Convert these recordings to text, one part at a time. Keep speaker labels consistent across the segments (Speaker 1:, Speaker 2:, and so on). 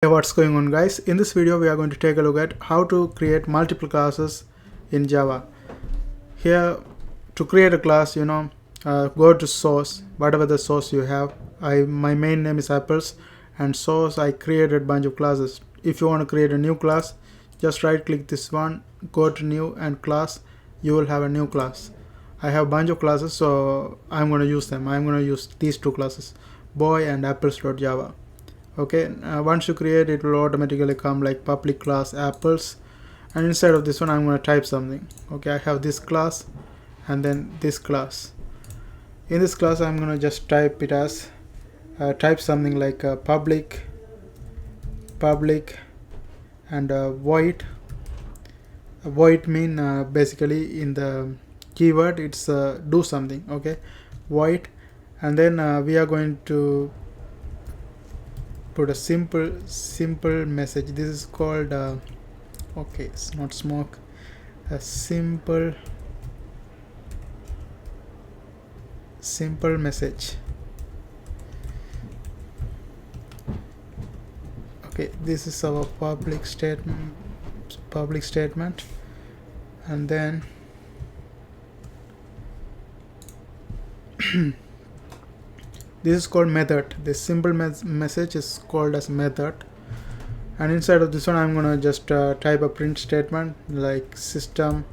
Speaker 1: Hey, what's going on, guys? In this video we are going to take a look at how to create multiple classes in Java. Here, to create a class, go to source, whatever the source you have. My main name is apples, and source I created a bunch of classes. If you want to create a new class, just right click this one, go to new and class. You will have a new class. I have a bunch of classes, so I'm going to use them. I'm going to use these two classes, boy and apples.java. Okay, once you create, it will automatically come like public class apples, and inside of this one I'm going to type something. Okay, I have this class and then this class. In this class I'm going to just type it as type something like public and void. Void mean basically in the keyword it's do something. Okay, void, and then we are going to put a simple message. This is called okay, it's not smoke, a simple message. Okay, this is our public statement, and then this is called method. This simple message is called as method, and inside of this one I'm gonna just type a print statement like system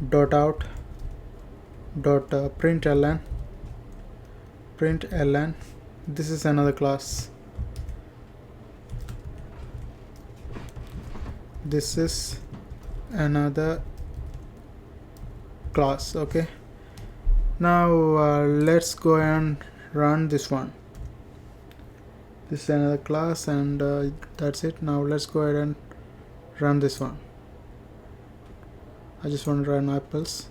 Speaker 1: dot out dot println. This is another class. This is another class. Okay, now let's go and run this one. This is another class, and that's it. Now let's go ahead and run this one. I just want to run apples.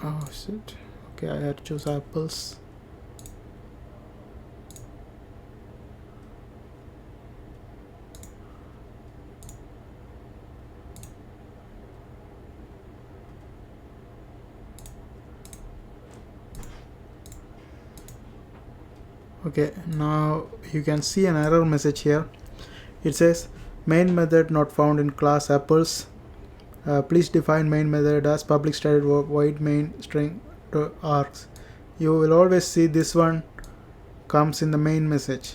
Speaker 1: Oh shit. Okay, I had to choose apples. Okay, now you can see an error message here. It says main method not found in class apples. Please define main method as public static void main string to args. You will always see this one comes in the main message,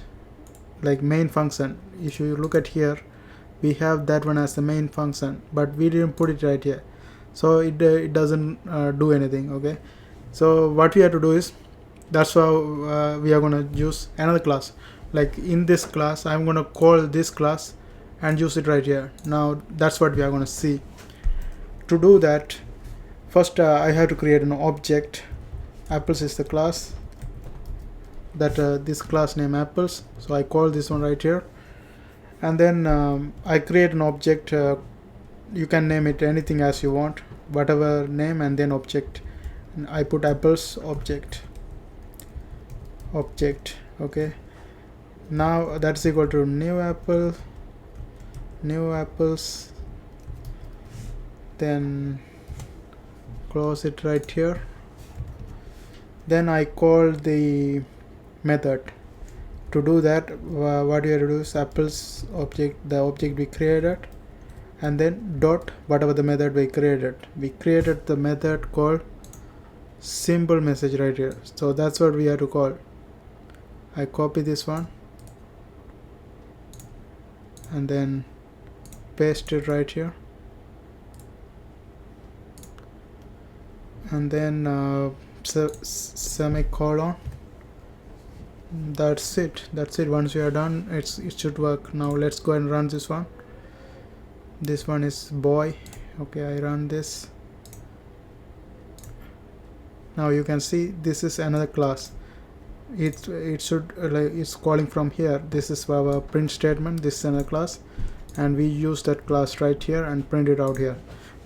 Speaker 1: like main function. If you look at here, we have that one as the main function, but we didn't put it right here, so it doesn't do anything. Okay, so what we have to do is, that's how we are going to use another class. Like in this class I'm going to call this class and use it right here. Now that's what we are going to see. To do that, first I have to create an object. Apples is the class that this class name apples, so I call this one right here, and then I create an object. You can name it anything as you want, whatever name, and then object. And I put apples object. Okay, now that's equal to new apples, then close it right here. Then I call the method. To do that, what you have to do is apples object, the object we created, and then dot whatever the method we created. We created the method called simple message right here, so that's what we have to call. I copy this one and then paste it right here, and then semicolon. That's it. Once we are done, it should work. Now let's go and run this one. This one is boy. Okay, I run this. Now you can see this is another class. It should it's calling from here. This is our print statement. This is another class, and we use that class right here and print it out here.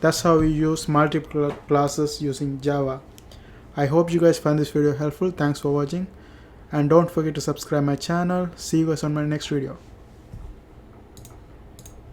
Speaker 1: That's how we use multiple classes using Java. I hope you guys find this video helpful. Thanks for watching, and don't forget to subscribe my channel. See you guys on my next video.